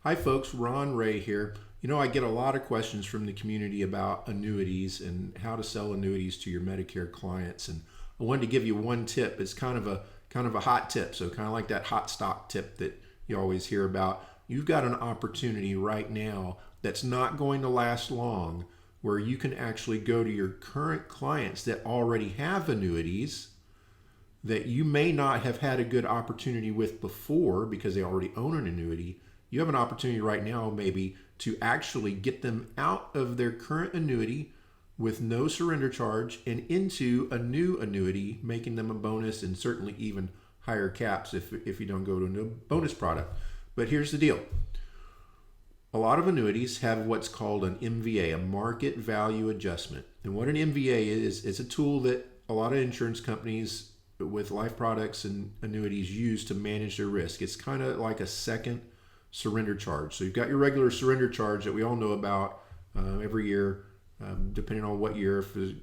Hi folks, Ron Ray here. I get a lot of questions from the community about annuities and how to sell annuities to your Medicare clients. And I wanted to give you one tip. It's kind of a hot tip. So kind of like that hot stock tip that you always hear about. You've got an opportunity right now that's not going to last long where you can actually go to your current clients that already have annuities that you may not have had a good opportunity with before because they already own an annuity. You have an opportunity right now maybe to actually get them out of their current annuity with no surrender charge and into a new annuity, making them a bonus and certainly even higher caps if you don't go to a new bonus product. But here's the deal. A lot of annuities have what's called an MVA, a market value adjustment. And what an MVA is, it's a tool that a lot of insurance companies with life products and annuities use to manage their risk. It's kind of like a second surrender charge. So you've got your regular surrender charge that we all know about every year, depending on what year. If the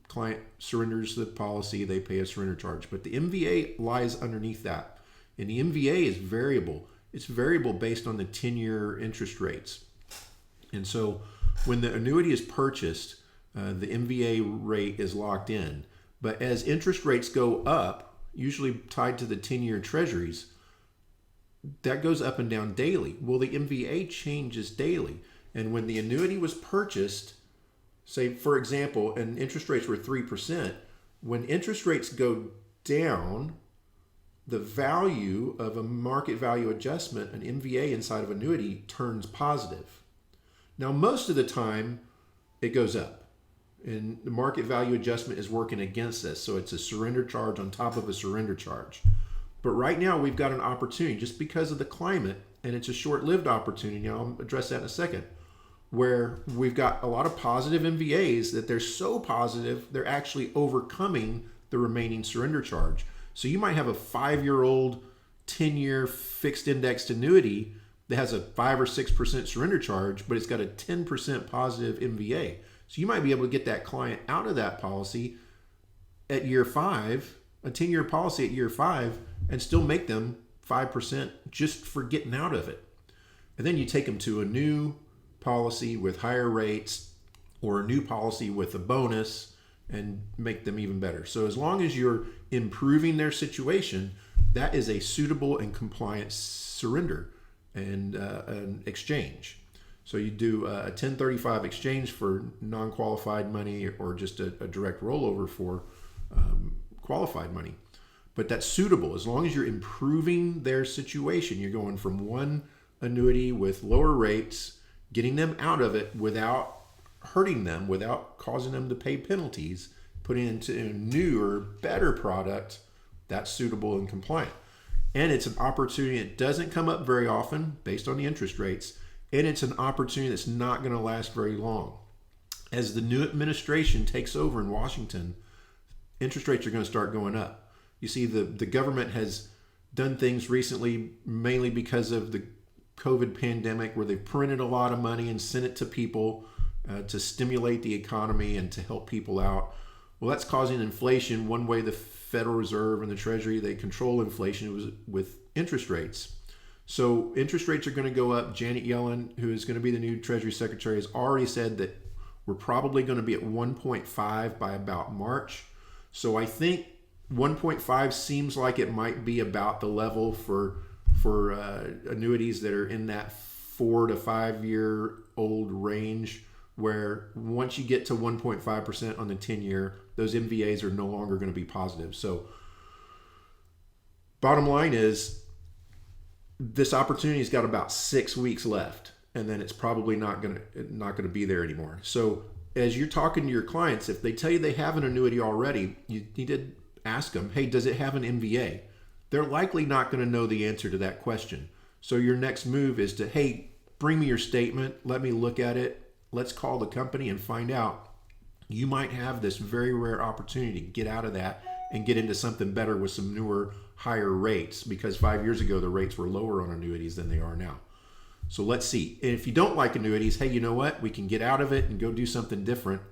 client surrenders the policy, they pay a surrender charge. But the MVA lies underneath that. And the MVA is variable. It's variable based on the 10-year interest rates. And so when the annuity is purchased, the MVA rate is locked in. But as interest rates go up, usually tied to the 10-year treasuries, that goes up and down daily. Well, the MVA changes daily. And when the annuity was purchased, say, for example, and interest rates were 3%, when interest rates go down, the value of a market value adjustment, an MVA inside of annuity, turns positive. Now, most of the time, it goes up. And the market value adjustment is working against this. So it's a surrender charge on top of a surrender charge. But right now we've got an opportunity just because of the climate, and it's a short-lived opportunity. I'll address that in a second, where we've got a lot of positive MVAs that they're so positive they're actually overcoming the remaining surrender charge. So you might have a 5-year-old, 10-year fixed indexed annuity that has a 5 or 6% surrender charge, but it's got a 10% positive MVA. So you might be able to get that client out of that policy at year 5, a 10-year policy at year 5, and still make them 5% just for getting out of it. And then you take them to a new policy with higher rates or a new policy with a bonus and make them even better. So as long as you're improving their situation, that is a suitable and compliant surrender and an exchange. So you do a 1035 exchange for non-qualified money or just a direct rollover for qualified money. But that's suitable as long as you're improving their situation. You're going from one annuity with lower rates, getting them out of it without hurting them, without causing them to pay penalties, putting into a newer, better product that's suitable and compliant. And it's an opportunity that doesn't come up very often based on the interest rates. And it's an opportunity that's not going to last very long. As the new administration takes over in Washington, interest rates are going to start going up. You see, the government has done things recently, mainly because of the COVID pandemic, where they've printed a lot of money and sent it to people to stimulate the economy and to help people out. Well, that's causing inflation. One way the Federal Reserve and the Treasury, they control inflation was with interest rates. So interest rates are going to go up. Janet Yellen, who is going to be the new Treasury Secretary, has already said that we're probably going to be at 1.5 by about March. So I think 1.5 seems like it might be about the level for annuities that are in that 4 to 5 year old range, where once you get to 1.5% on the 10-year, those MVAs are no longer going to be positive. So bottom line is, this opportunity's got about 6 weeks left, and then it's probably not going to be there anymore. So as you're talking to your clients, if they tell you they have an annuity already, you need to ask them, hey, does it have an MVA? They're likely not going to know the answer to that question. So your next move is to, hey, bring me your statement. Let me look at it. Let's call the company and find out. You might have this very rare opportunity to get out of that and get into something better with some newer, higher rates, because 5 years ago the rates were lower on annuities than they are now. So let's see. And if you don't like annuities, hey, you know what? We can get out of it and go do something different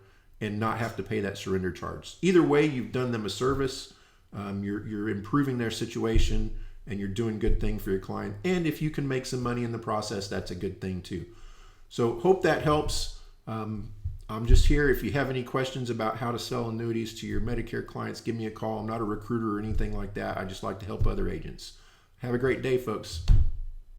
and not have to pay that surrender charge. Either way, you've done them a service. You're improving their situation, and you're doing good thing for your client. And if you can make some money in the process, that's a good thing too. So hope that helps. I'm just here. If you have any questions about how to sell annuities to your Medicare clients, give me a call. I'm not a recruiter or anything like that. I just like to help other agents. Have a great day, folks.